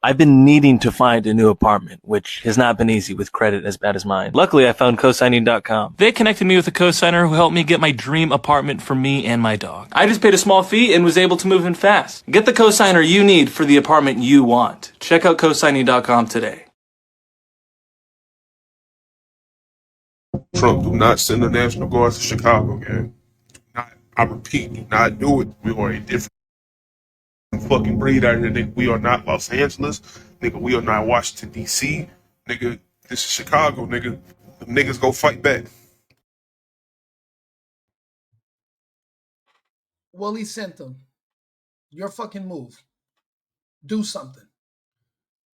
I've been needing to find a new apartment, which has not been easy with credit as bad as mine. Luckily, I found cosigning.com. They connected me with a cosigner who helped me get my dream apartment for me and my dog. I just paid a small fee and was able to move in fast. Get the cosigner you need for the apartment you want. Check out cosigning.com today. Trump, do not send the National Guard to Chicago, gang. Not, I repeat, do not do it. We are a different fucking breed out here, nigga. We are not Los Angeles, nigga. We are not Washington, D.C., nigga. This is Chicago, nigga. The niggas go fight back. Well, he sent them. Your fucking move. Do something.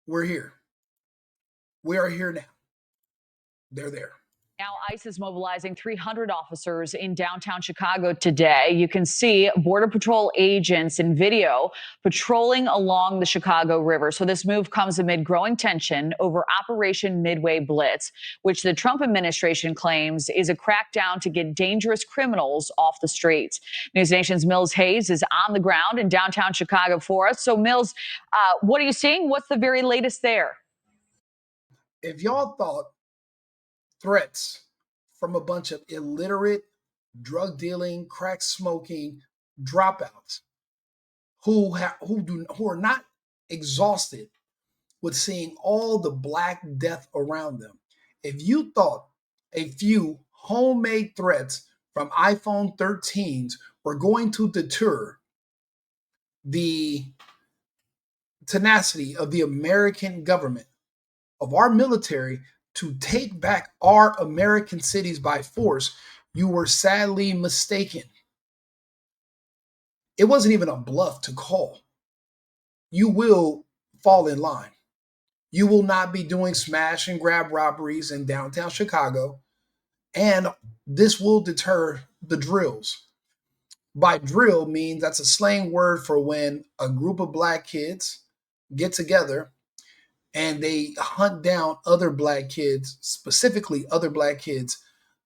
We're here. We are here now. They're there. Now, ICE is mobilizing 300 officers in downtown Chicago today. You can see Border Patrol agents in video patrolling along the Chicago River. So this move comes amid growing tension over Operation Midway Blitz, which the Trump administration claims is a crackdown to get dangerous criminals off the streets. News Nation's Mills Hayes is on the ground in downtown Chicago for us. So, Mills, what are you seeing? What's the very latest there? If y'all thought threats from a bunch of illiterate, drug dealing, crack smoking dropouts who are not exhausted with seeing all the Black death around them. If you thought a few homemade threats from iPhone 13s were going to deter the tenacity of the American government, of our military, to take back our American cities by force, you were sadly mistaken. It wasn't even a bluff to call. You will fall in line. You will not be doing smash and grab robberies in downtown Chicago, and this will deter the drills. By drill means that's a slang word for when a group of Black kids get together and they hunt down other Black kids, specifically other Black kids,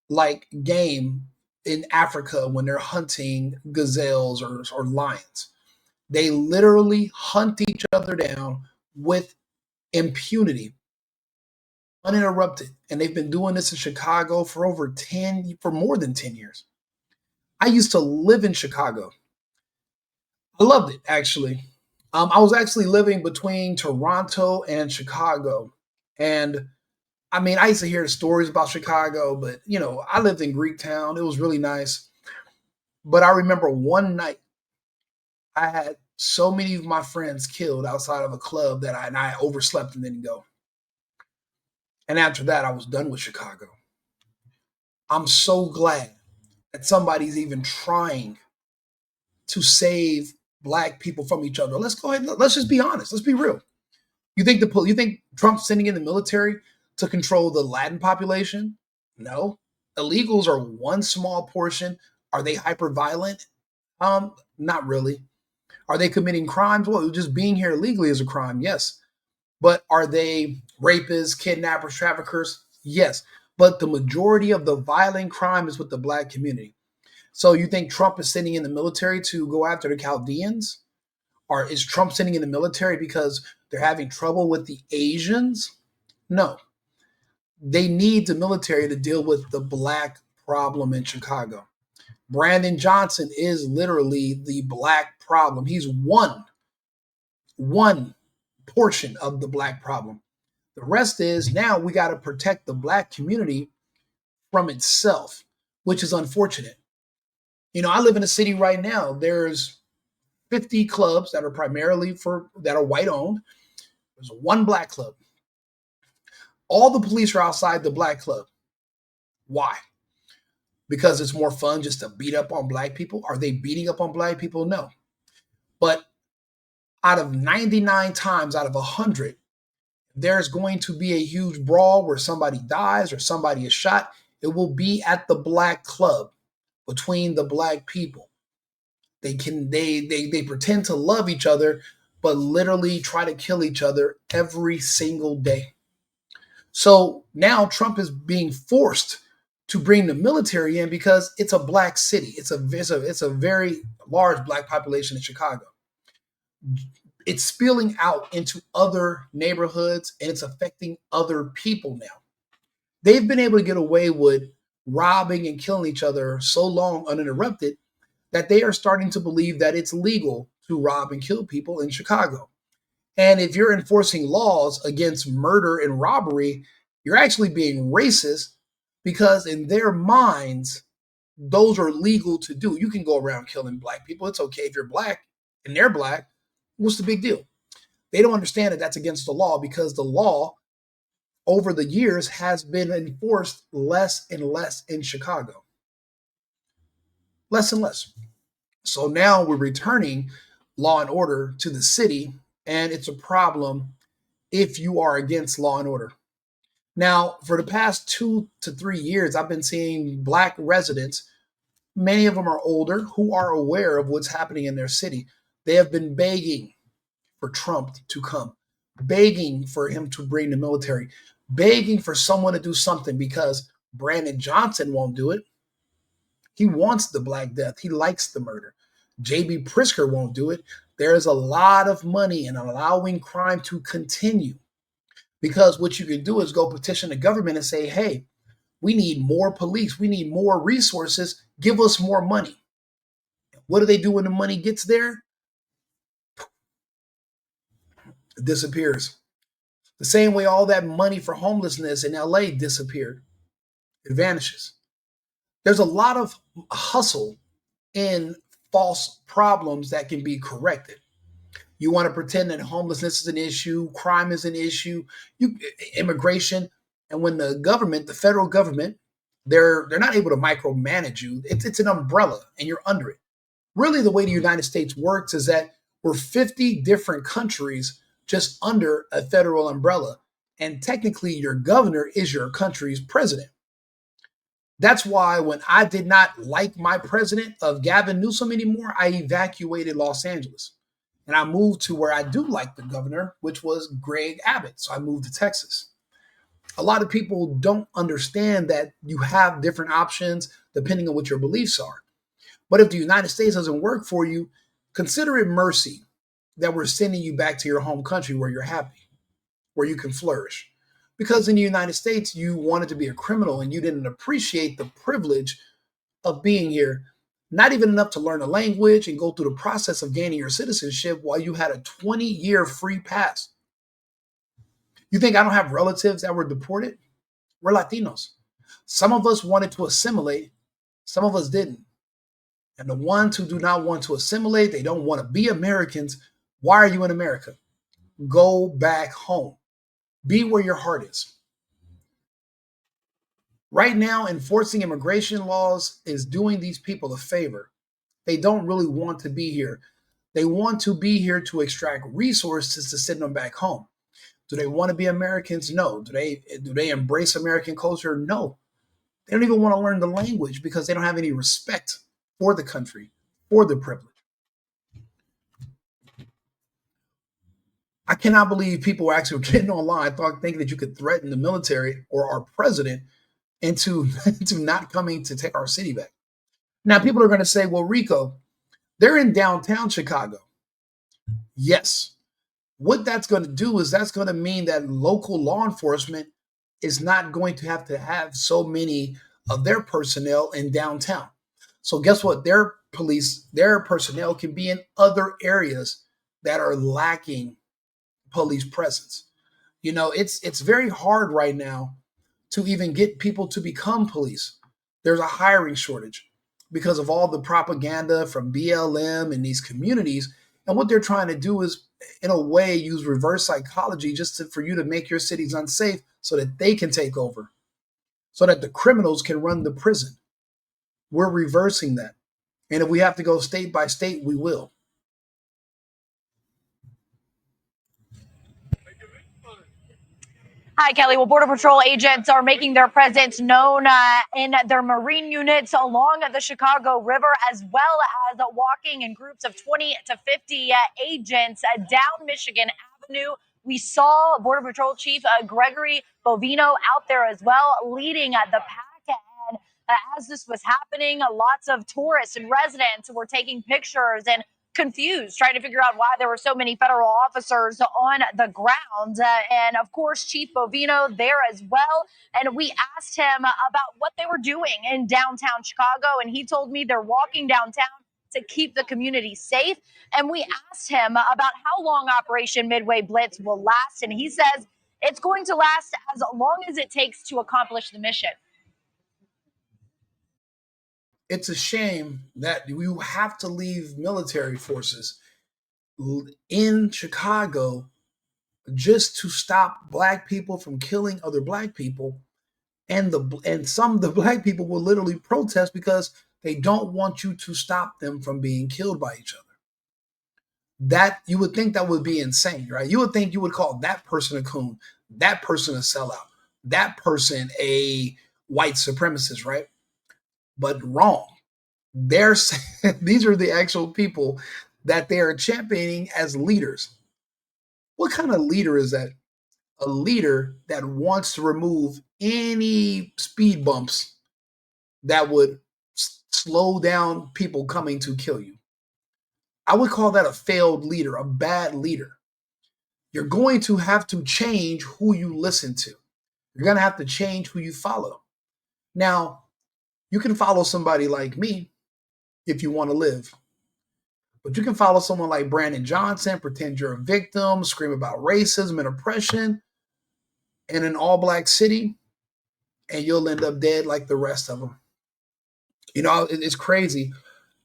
like game in Africa when they're hunting gazelles or lions. They literally hunt each other down with impunity, uninterrupted. And they've been doing this in Chicago for more than 10 years. I used to live in Chicago. I loved it, actually. I was actually living between Toronto and Chicago. And I mean, I used to hear stories about Chicago, but I lived in Greektown. It was really nice. But I remember one night I had so many of my friends killed outside of a club that I overslept and didn't go. And after that, I was done with Chicago. I'm so glad that somebody's even trying to save Black people from each other. Let's go ahead. Let's just be honest. Let's be real. You think Trump's sending in the military to control the Latin population? No. Illegals are one small portion. Are they hyper violent? Not really. Are they committing crimes? Well, just being here illegally is a crime, yes. But are they rapists, kidnappers, traffickers? Yes. But the majority of the violent crime is with the Black community. So you think Trump is sending in the military to go after the Chaldeans? Or is Trump sending in the military because they're having trouble with the Asians? No. They need the military to deal with the Black problem in Chicago. Brandon Johnson is literally the Black problem. He's one portion of the Black problem. The rest is now we got to protect the Black community from itself, which is unfortunate. I live in a city right now. There's 50 clubs that are primarily that are white owned. There's one Black club. All the police are outside the Black club. Why? Because it's more fun just to beat up on Black people? Are they beating up on Black people? No. But out of 99 times out of 100, there's going to be a huge brawl where somebody dies or somebody is shot. It will be at the Black club between the Black people. They pretend to love each other, but literally try to kill each other every single day. So now Trump is being forced to bring the military in because it's a Black city. It's a very large Black population in Chicago. It's spilling out into other neighborhoods and it's affecting other people now. They've been able to get away with robbing and killing each other so long uninterrupted that they are starting to believe that it's legal to rob and kill people in Chicago. And if you're enforcing laws against murder and robbery, you're actually being racist because in their minds, those are legal to do. You can go around killing black people. It's okay if you're black and they're black. What's the big deal? They don't understand that that's against the law because the law over the years has been enforced less and less in Chicago. Less and less. So now we're returning law and order to the city, and it's a problem if you are against law and order. Now, for the past 2 to 3 years, I've been seeing black residents, many of them are older, who are aware of what's happening in their city. They have been begging for Trump to come, begging for him to bring the military, begging for someone to do something because Brandon Johnson won't do it. He wants the Black Death. He likes the murder. J.B. Pritzker won't do it. There's a lot of money in allowing crime to continue because what you can do is go petition the government and say, hey, we need more police. We need more resources. Give us more money. What do they do when the money gets there? It disappears. The same way all that money for homelessness in LA disappeared. It vanishes. There's a lot of hustle in false problems that can be corrected. You want to pretend that homelessness is an issue, crime is an issue, immigration, and when the government, the federal government, they're not able to micromanage you. It's an umbrella, and you're under it. Really, the way the United States works is that we're 50 different countries just under a federal umbrella, and technically, your governor is your country's president. That's why when I did not like my president of Gavin Newsom anymore, I evacuated Los Angeles. And I moved to where I do like the governor, which was Greg Abbott. So I moved to Texas. A lot of people don't understand that you have different options depending on what your beliefs are. But if the United States doesn't work for you, consider it mercy that we're sending you back to your home country where you're happy, where you can flourish. Because in the United States, you wanted to be a criminal and you didn't appreciate the privilege of being here, not even enough to learn the language and go through the process of gaining your citizenship while you had a 20-year free pass. You think I don't have relatives that were deported? We're Latinos. Some of us wanted to assimilate, some of us didn't. And the ones who do not want to assimilate, they don't want to be Americans. Why are you in America? Go back home. Be where your heart is. Right now, enforcing immigration laws is doing these people a favor. They don't really want to be here. They want to be here to extract resources to send them back home. Do they want to be Americans? No. Do they embrace American culture? No. They don't even want to learn the language because they don't have any respect for the country, for the privilege. I cannot believe people were actually getting online thinking that you could threaten the military or our president into not coming to take our city back. Now, people are going to say, well, Rico, they're in downtown Chicago. Yes. What that's going to do is that's going to mean that local law enforcement is not going to have so many of their personnel in downtown. So guess what? Their personnel can be in other areas that are lacking police presence. You know, it's very hard right now to even get people to become police. There's a hiring shortage because of all the propaganda from BLM and these communities. And what they're trying to do is, in a way, use reverse psychology for you to make your cities unsafe so that they can take over, so that the criminals can run the prison. We're reversing that. And if we have to go state by state, we will. Hi, Kelly. Well, Border Patrol agents are making their presence known in their Marine units along the Chicago River, as well as walking in groups of 20 to 50 agents down Michigan Avenue. We saw Border Patrol Chief Gregory Bovino out there as well, leading the pack. And as this was happening, lots of tourists and residents were taking pictures and confused, trying to figure out why there were so many federal officers on the ground. And of course, Chief Bovino there as well. And we asked him about what they were doing in downtown Chicago. And he told me they're walking downtown to keep the community safe. And we asked him about how long Operation Midway Blitz will last. And he says it's going to last as long as it takes to accomplish the mission. It's a shame that you have to leave military forces in Chicago just to stop black people from killing other black people, and some of the black people will literally protest because they don't want you to stop them from being killed by each other. That you would think that would be insane, right? You would think you would call that person a coon, that person a sellout, that person a white supremacist, right? But wrong. These are the actual people that they are championing as leaders. What kind of leader is that? A leader that wants to remove any speed bumps that would slow down people coming to kill you. I would call that a failed leader, a bad leader. You're going to have to change who you listen to. You're going to have to change who you follow. Now, you can follow somebody like me if you want to live. But you can follow someone like Brandon Johnson, pretend you're a victim, scream about racism and oppression in an all-black city, and you'll end up dead like the rest of them. You know, it's crazy.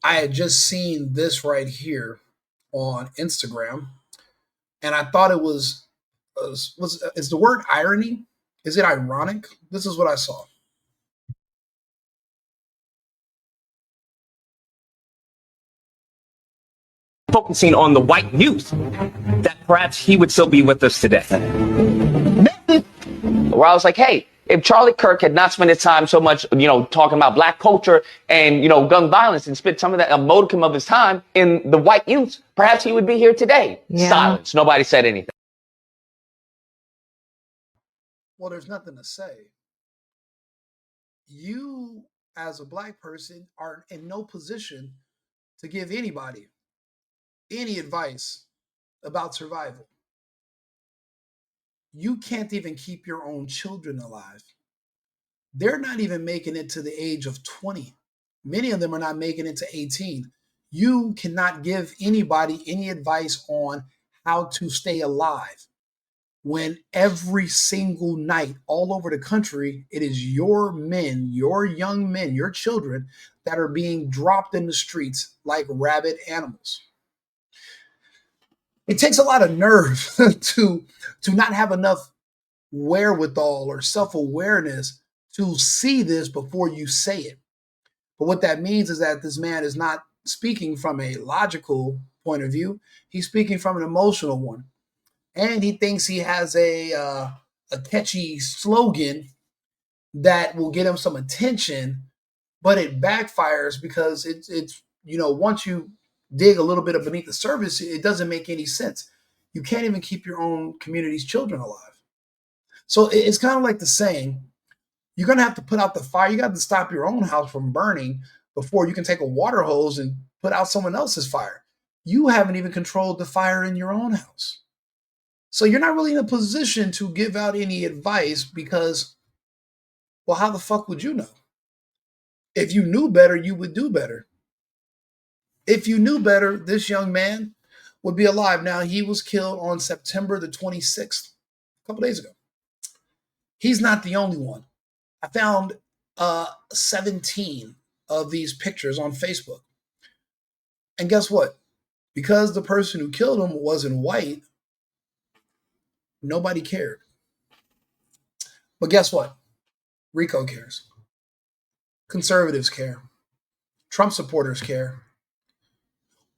I had just seen this right here on Instagram, and I thought it is the word irony? Is it ironic? This is what I saw. Focusing on the white youth, that perhaps he would still be with us today. Where I was like, hey, if Charlie Kirk had not spent his time so much, talking about black culture and, gun violence and spent some of that a modicum of his time in the white youth, perhaps he would be here today. Yeah. Silence. Nobody said anything. Well, there's nothing to say. You, as a black person, are in no position to give anybody any advice about survival. You can't even keep your own children alive. They're not even making it to the age of 20. Many of them are not making it to 18. You cannot give anybody any advice on how to stay alive when every single night all over the country, it is your men, your young men, your children that are being dropped in the streets like rabid animals. It takes a lot of nerve to not have enough wherewithal or self-awareness to see this before you say it. But what that means is that this man is not speaking from a logical point of view. He's speaking from an emotional one. And he thinks he has a catchy slogan that will get him some attention, but it backfires because it's once you dig a little bit beneath the surface, it doesn't make any sense. You can't even keep your own community's children alive. So it's kind of like the saying, you're going to have to put out the fire. You got to stop your own house from burning before you can take a water hose and put out someone else's fire. You haven't even controlled the fire in your own house. So you're not really in a position to give out any advice because, well, how the fuck would you know? If you knew better, you would do better. If you knew better, this young man would be alive. Now, he was killed on September the 26th, a couple days ago. He's not the only one. I found 17 of these pictures on Facebook. And guess what? Because the person who killed him wasn't white, nobody cared. But guess what? Rico cares. Conservatives care. Trump supporters care.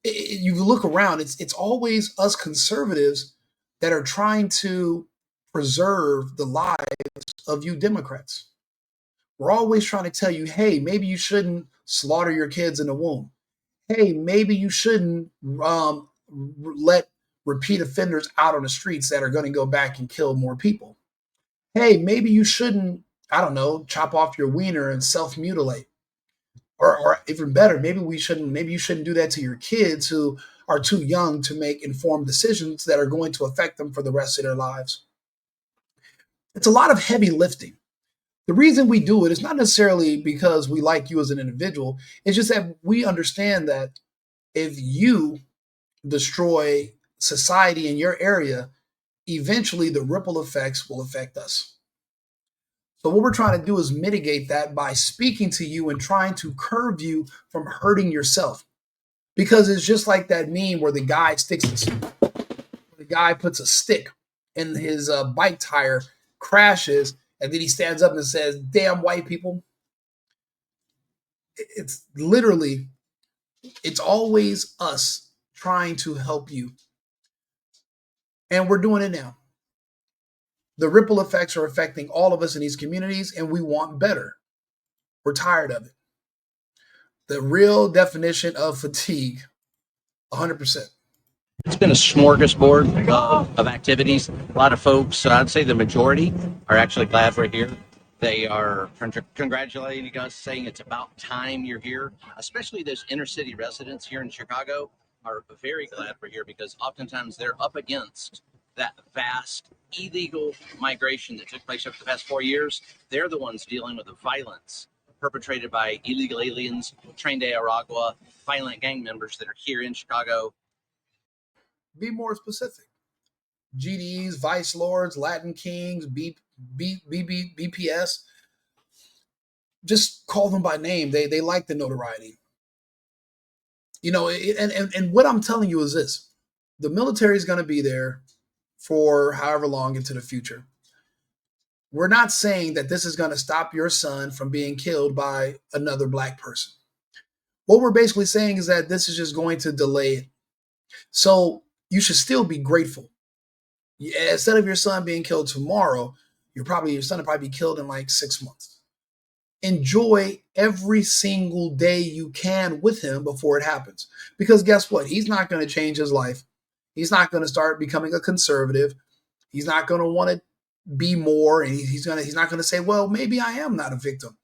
You look around, it's always us conservatives that are trying to preserve the lives of you Democrats. We're always trying to tell you, hey, maybe you shouldn't slaughter your kids in the womb. Hey, maybe you shouldn't let repeat offenders out on the streets that are going to go back and kill more people. Hey, maybe you shouldn't, I don't know, chop off your wiener and self-mutilate. Or even better, maybe you shouldn't do that to your kids who are too young to make informed decisions that are going to affect them for the rest of their lives. It's a lot of heavy lifting. The reason we do it is not necessarily because we like you as an individual. It's just that we understand that if you destroy society in your area, eventually the ripple effects will affect us. So what we're trying to do is mitigate that by speaking to you and trying to curb you from hurting yourself. Because it's just like that meme where the guy puts a stick in his bike tire, crashes, and then he stands up and says, "Damn white people." It's literally, it's always us trying to help you. And we're doing it now. The ripple effects are affecting all of us in these communities, and we want better. We're tired of it. The real definition of fatigue, 100%. It's been a smorgasbord of activities. A lot of folks, I'd say the majority, are actually glad we're here. They are congratulating us, saying it's about time you're here. Especially those inner city residents here in Chicago are very glad we're here because oftentimes they're up against that vast illegal migration that took place over the past 4 years. They're the ones dealing with the violence perpetrated by illegal aliens, trained de Aragua, violent gang members that are here in Chicago. Be more specific. GDs, Vice Lords, Latin Kings, BPS. Just call them by name. They like the notoriety. You know, and what I'm telling you is this. The military is going to be there for however long into the future. We're not saying that this is going to stop your son from being killed by another black person. What we're basically saying is that this is just going to delay it. So you should still be grateful. Instead of your son being killed tomorrow, your son will probably be killed in like 6 months. Enjoy every single day you can with him before it happens. Because guess what? He's not going to change his life. He's not going to start becoming a conservative. He's not going to want to be more. And he's not going to say, well, maybe I am not a victim.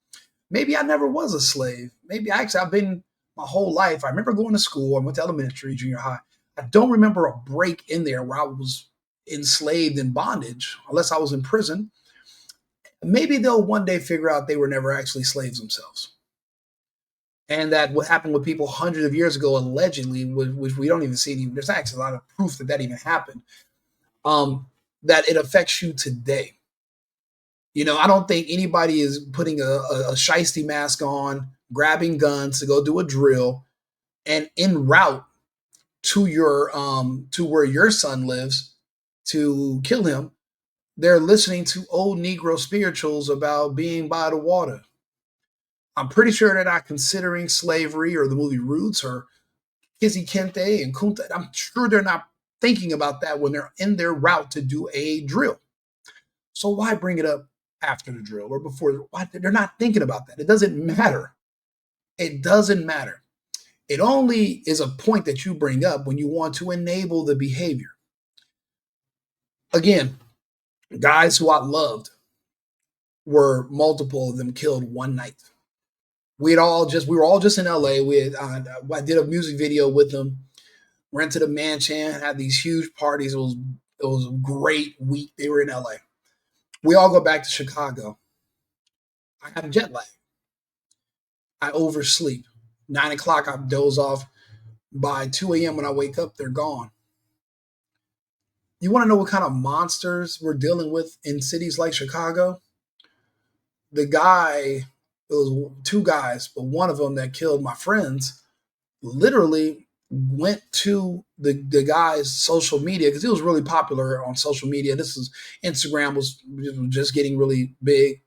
Maybe I never was a slave. Maybe I've been my whole life. I remember going to school. I went to elementary, junior high. I don't remember a break in there where I was enslaved in bondage, unless I was in prison. Maybe they'll one day figure out they were never actually slaves themselves. And that what happened with people hundreds of years ago, allegedly, which we don't even see, there's actually a lot of proof that even happened, that it affects you today. You know, I don't think anybody is putting a shiesty mask on, grabbing guns to go do a drill, and en route to your to where your son lives to kill him. They're listening to old Negro spirituals about being by the water. I'm pretty sure they're not considering slavery or the movie Roots or Kizzy Kente and Kunta. I'm sure they're not thinking about that when they're in their route to do a drill. So why bring it up after the drill or before? Why? They're not thinking about that. It doesn't matter. It doesn't matter. It only is a point that you bring up when you want to enable the behavior. Again, guys who I loved were multiple of them killed one night. We were all just in LA. I did a music video with them, rented a mansion, had these huge parties. It was a great week. They were in LA. We all go back to Chicago. I have jet lag. I oversleep. 9 o'clock, I doze off. By 2 a.m. when I wake up, they're gone. You want to know what kind of monsters we're dealing with in cities like Chicago? The guy, it was two guys, but one of them that killed my friends literally went to the guy's social media because he was really popular on social media. Instagram was just getting really big.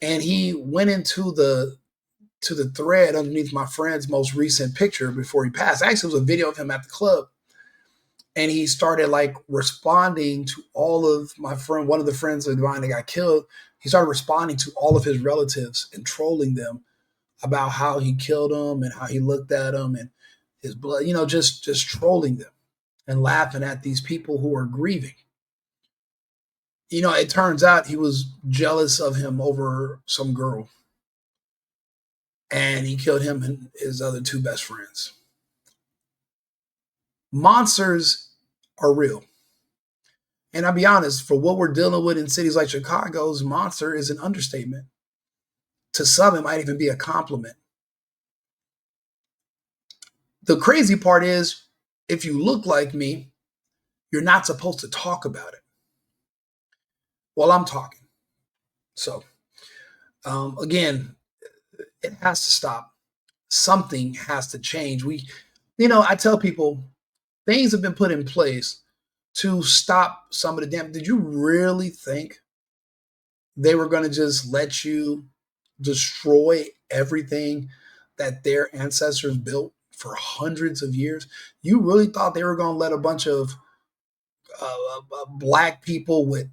And he went into the thread underneath my friend's most recent picture before he passed. Actually, it was a video of him at the club. And he started like responding to all of my friend, one of the friends of mine that got killed. He started responding to all of his relatives and trolling them about how he killed them and how he looked at them and his blood, just trolling them and laughing at these people who are grieving. It turns out he was jealous of him over some girl. And he killed him and his other two best friends. Monsters are real. And I'll be honest, for what we're dealing with in cities like Chicago's, monster is an understatement. To some, it might even be a compliment. The crazy part is, if you look like me, you're not supposed to talk about it. Well, I'm talking. So, again, it has to stop. Something has to change. I tell people things have been put in place to stop some of the damage. Did you really think they were going to just let you destroy everything that their ancestors built for hundreds of years? You really thought they were going to let a bunch of black people with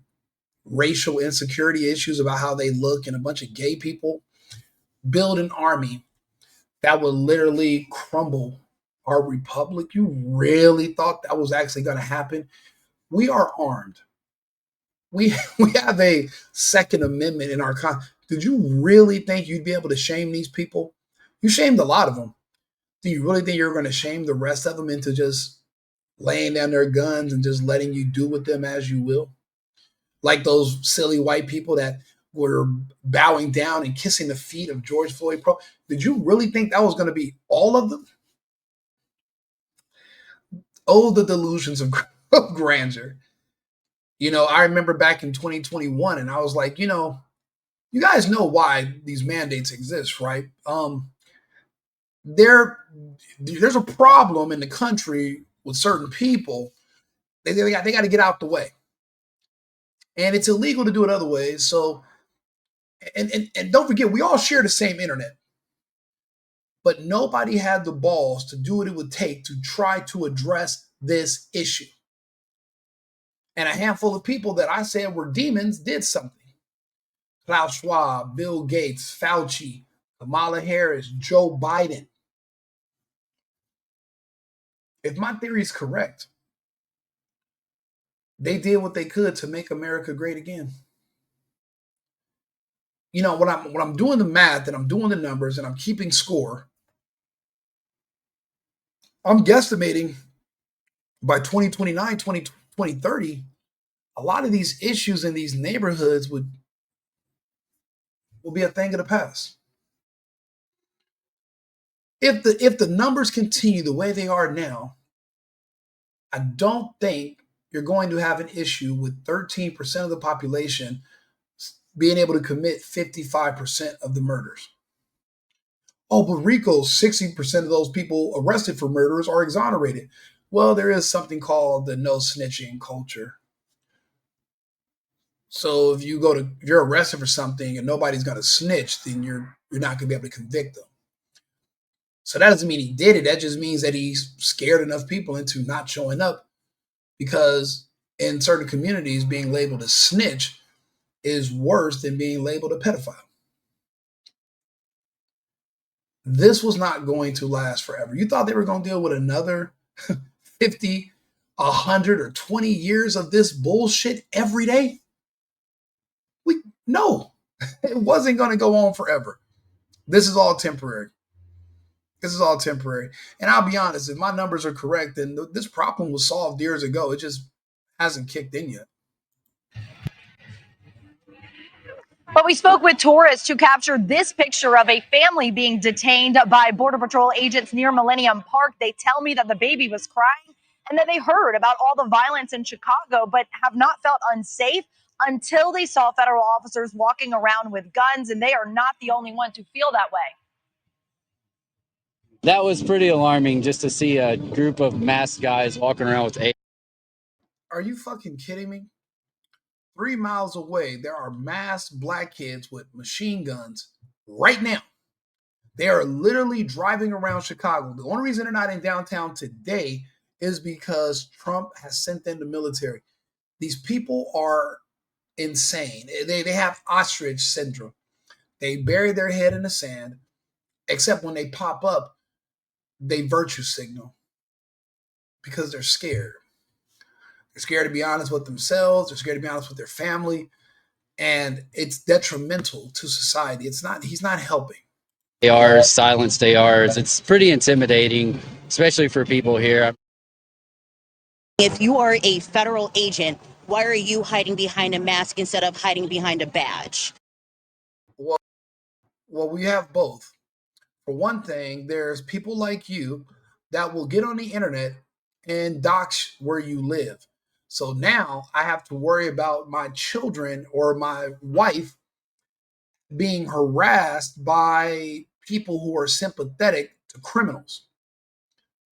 racial insecurity issues about how they look and a bunch of gay people build an army that would literally crumble our republic? You really thought that was actually going to happen? We are armed. We have a Second Amendment in our Did you really think you'd be able to shame these people? You shamed a lot of them. Do you really think you're going to shame the rest of them into just laying down their guns and just letting you do with them as you will? Like those silly white people that were bowing down and kissing the feet of George Floyd. Did you really think that was going to be all of them? Oh, the delusions of grandeur. I remember back in 2021, and I was like, you guys know why these mandates exist, right? There's a problem in the country with certain people. They got to get out the way, and it's illegal to do it other ways. So, and don't forget, we all share the same internet, but nobody had the balls to do what it would take to try to address this issue. And a handful of people that I said were demons did something. Klaus Schwab, Bill Gates, Fauci, Kamala Harris, Joe Biden. If my theory is correct, they did what they could to make America great again. When I'm doing the math and I'm doing the numbers and I'm keeping score, I'm guesstimating by 2029, 2030, a lot of these issues in these neighborhoods will be a thing of the past. If the numbers continue the way they are now, I don't think you're going to have an issue with 13% of the population being able to commit 55% of the murders. Oh, but Rico, 60% of those people arrested for murders are exonerated. Well, there is something called the no snitching culture. So if you're arrested for something and nobody's going to snitch, then you're not going to be able to convict them. So that doesn't mean he did it. That just means that he's scared enough people into not showing up, because in certain communities, being labeled a snitch is worse than being labeled a pedophile. This was not going to last forever. You thought they were going to deal with another 50, 100, or 20 years of this bullshit every day? No, it wasn't going to go on forever. This is all temporary. And I'll be honest, if my numbers are correct, then this problem was solved years ago. It just hasn't kicked in yet. But we spoke with tourists who captured this picture of a family being detained by Border Patrol agents near Millennium Park. They tell me that the baby was crying and that they heard about all the violence in Chicago, but have not felt unsafe until they saw federal officers walking around with guns, and they are not the only one to feel that way. That was pretty alarming, just to see a group of masked guys walking around with Are you fucking kidding me? 3 miles away, there are masked black kids with machine guns right now. They are literally driving around Chicago. The only reason they're not in downtown today is because Trump has sent them the military. These people are insane. They have ostrich syndrome. They bury their head in the sand, except when they pop up, they virtue signal because they're scared. They're scared to be honest with themselves. They're scared to be honest with their family. And it's detrimental to society. He's not helping. ARs, silenced ARs. It's pretty intimidating, especially for people here. If you are a federal agent, why are you hiding behind a mask instead of hiding behind a badge? Well, we have both. For one thing, there's people like you that will get on the internet and dox where you live. So now I have to worry about my children or my wife being harassed by people who are sympathetic to criminals.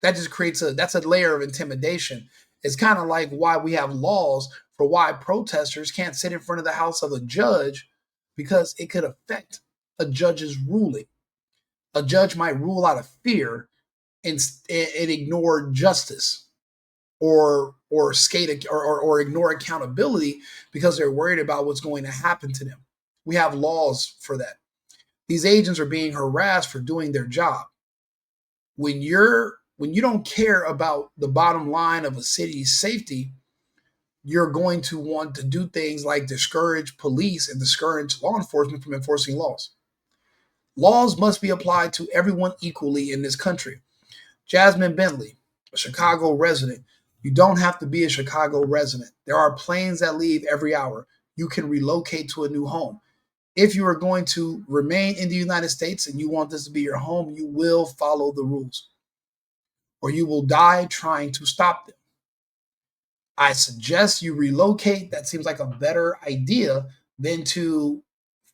That just creates that's a layer of intimidation. It's kind of like why we have laws for why protesters can't sit in front of the house of a judge because it could affect a judge's ruling. A judge might rule out of fear and ignore justice or skate or ignore accountability because they're worried about what's going to happen to them. We have laws for that. These agents are being harassed for doing their job. When you don't care about the bottom line of a city's safety, you're going to want to do things like discourage police and discourage law enforcement from enforcing laws. Laws must be applied to everyone equally in this country. Jasmine Bentley, a Chicago resident. You don't have to be a Chicago resident. There are planes that leave every hour. You can relocate to a new home. If you are going to remain in the United States and you want this to be your home, you will follow the rules or you will die trying to stop them. I suggest you relocate. That seems like a better idea than to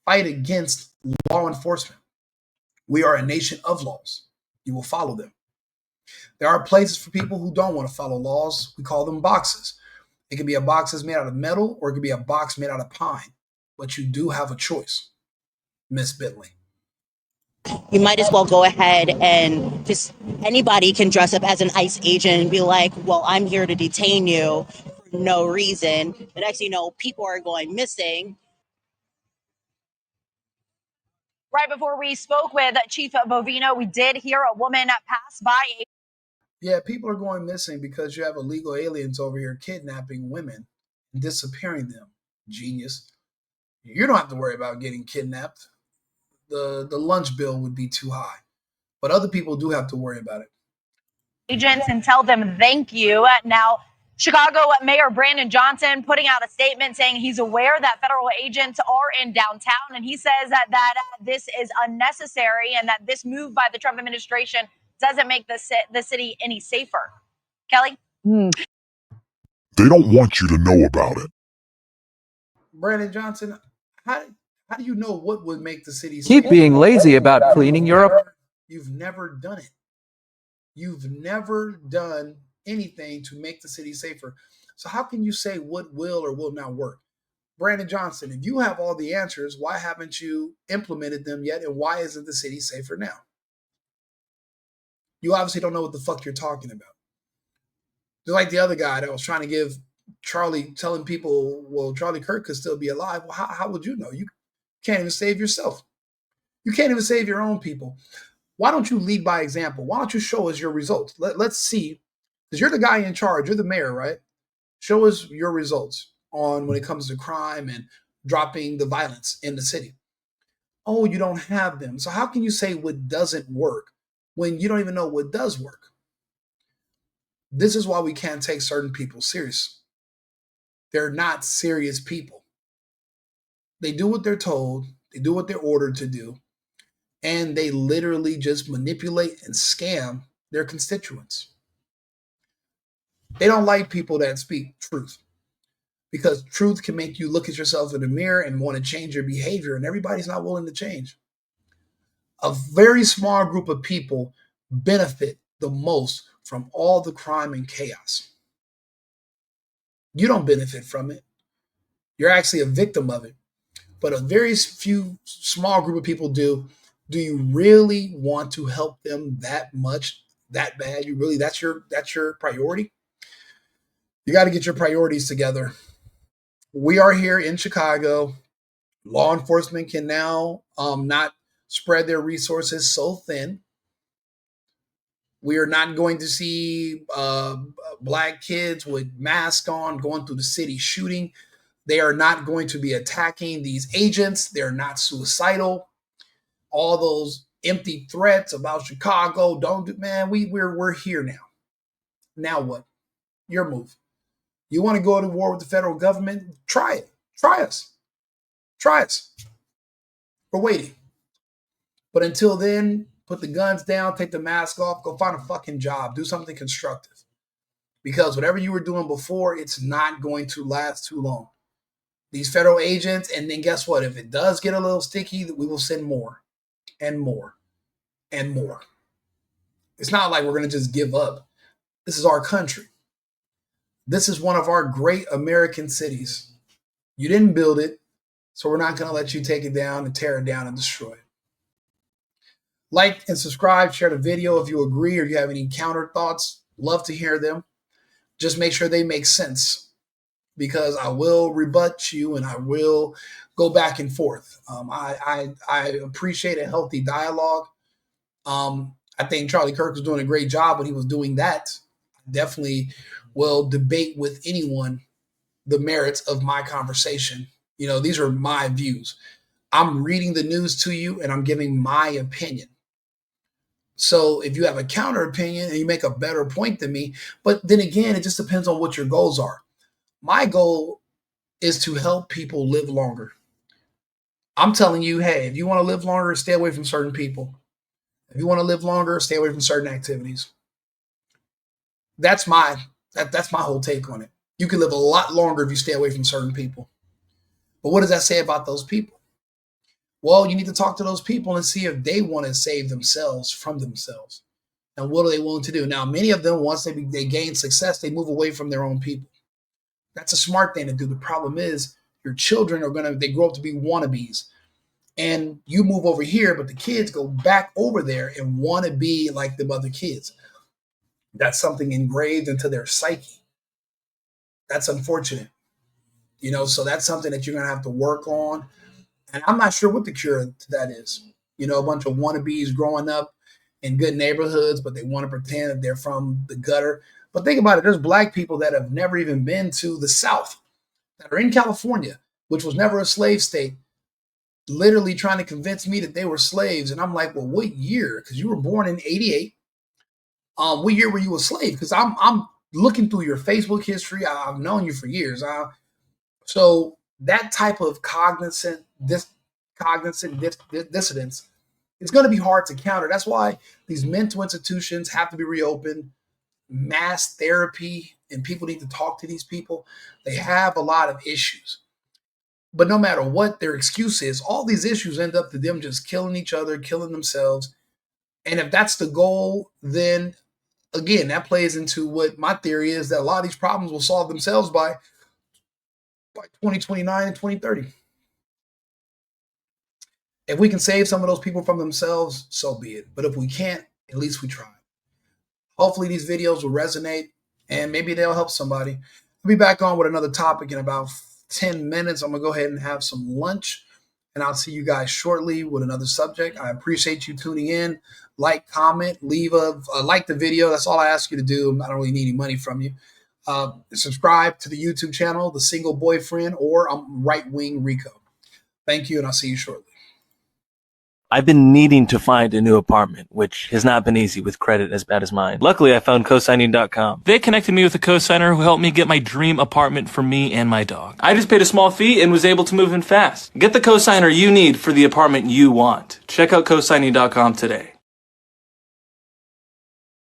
fight against law enforcement. We are a nation of laws. You will follow them. There are places for people who don't want to follow laws. We call them boxes. It can be a box that's made out of metal or it could be a box made out of pine. But you do have a choice, Miss Bentley. You might as well go ahead and just anybody can dress up as an ICE agent and be like, well, I'm here to detain you for no reason. But actually, you know, people are going missing. Right before we spoke with Chief Bovino, we did hear a woman pass by. Yeah, people are going missing because you have illegal aliens over here kidnapping women and disappearing them. Genius. You don't have to worry about getting kidnapped. The lunch bill would be too high. But other people do have to worry about it. Agents and tell them thank you. Now, Chicago Mayor Brandon Johnson putting out a statement saying he's aware that federal agents are in downtown, and he says that this is unnecessary and that this move by the Trump administration doesn't make the city any safer. Kelly? They don't want you to know about it. Brandon Johnson, how do you know what would make the city Keep safer? being lazy about cleaning your You've never done it. You've never done anything to make the city safer. So how can you say what will or will not work? Brandon Johnson, if you have all the answers, why haven't you implemented them yet? And why isn't the city safer now? You obviously don't know what the fuck you're talking about. Just like the other guy that was trying to give Charlie, telling people, well, Charlie Kirk could still be alive. Well, how would you know? You can't even save yourself. You can't even save your own people. Why don't you lead by example? Why don't you show us your results? Let's see, because you're the guy in charge. You're the mayor, right? Show us your results on when it comes to crime and dropping the violence in the city. Oh, you don't have them. So how can you say what doesn't work when you don't even know what does work? This is why we can't take certain people serious. They're not serious people. They do what they're told. They do what they're ordered to do. And they literally just manipulate and scam their constituents. They don't like people that speak truth because truth can make you look at yourself in the mirror and want to change your behavior, and everybody's not willing to change. A very small group of people benefit the most from all the crime and chaos. You don't benefit from it. You're actually a victim of it. But a very few small group of people do. Do you really want to help them that much, that bad? You really that's your priority? You got to get your priorities together. We are here in Chicago. Law enforcement can now not spread their resources so thin. We are not going to see black kids with masks on going through the city shooting. They are not going to be attacking these agents. They're not suicidal. All those empty threats about Chicago, don't do, man, we're here now. Now what? Your move. You want to go to war with the federal government? Try it. Try us. Try us. We're waiting. But until then, put the guns down, take the mask off, go find a fucking job, do something constructive. Because whatever you were doing before, it's not going to last too long. These federal agents, and then guess what? If it does get a little sticky, we will send more and more and more. It's not like we're going to just give up. This is our country. This is one of our great American cities. You didn't build it, so we're not going to let you take it down and tear it down and destroy it. Like and subscribe, share the video if you agree or you have any counter thoughts. Love to hear them. Just make sure they make sense, because I will rebut you and I will go back and forth. I appreciate a healthy dialogue. I think Charlie Kirk was doing a great job when he was doing that. I definitely will debate with anyone the merits of my conversation. You know, these are my views. I'm reading the news to you and I'm giving my opinion. So if you have a counter opinion and you make a better point than me, but then again, it just depends on what your goals are. My goal is to help people live longer. I'm telling you, hey, if you want to live longer, stay away from certain people. If you want to live longer, stay away from certain activities. That's my whole take on it. You can live a lot longer if you stay away from certain people. But what does that say about those people? Well, you need to talk to those people and see if they want to save themselves from themselves. And what are they willing to do? Now, many of them, once they gain success, they move away from their own people. That's a smart thing to do. The problem is your children they grow up to be wannabes. And you move over here, but the kids go back over there and want to be like them other kids. That's something engraved into their psyche. That's unfortunate. You know, so that's something that you're going to have to work on. And I'm not sure what the cure to that is. You know, a bunch of wannabes growing up in good neighborhoods, but they want to pretend that they're from the gutter. But think about it. There's black people that have never even been to the South, that are in California, which was never a slave state, literally trying to convince me that they were slaves. And I'm like, well, what year? Because you were born in 88. What year were you a slave? Because I'm looking through your Facebook history. I've known you for years. So that type of cognizant dissidence, it's going to be hard to counter. That's why these mental institutions have to be reopened, mass therapy, and people need to talk to these people. They have a lot of issues. But no matter what their excuse is, all these issues end up to them just killing each other, killing themselves. And if that's the goal, then again, that plays into what my theory is, that a lot of these problems will solve themselves by 2029 and 2030. If we can save some of those people from themselves, so be it. But if we can't, at least we try. Hopefully these videos will resonate and maybe they'll help somebody. I'll be back on with another topic in about 10 minutes. I'm going to go ahead and have some lunch, and I'll see you guys shortly with another subject. I appreciate you tuning in. Like, comment, leave like the video. That's all I ask you to do. I don't really need any money from you. Subscribe to the YouTube channel, The Single Boyfriend, or Right Wing Rico. Thank you, and I'll see you shortly. I've been needing to find a new apartment, which has not been easy with credit as bad as mine. Luckily, I found cosigning.com. They connected me with a cosigner who helped me get my dream apartment for me and my dog. I just paid a small fee and was able to move in fast. Get the cosigner you need for the apartment you want. Check out cosigning.com today.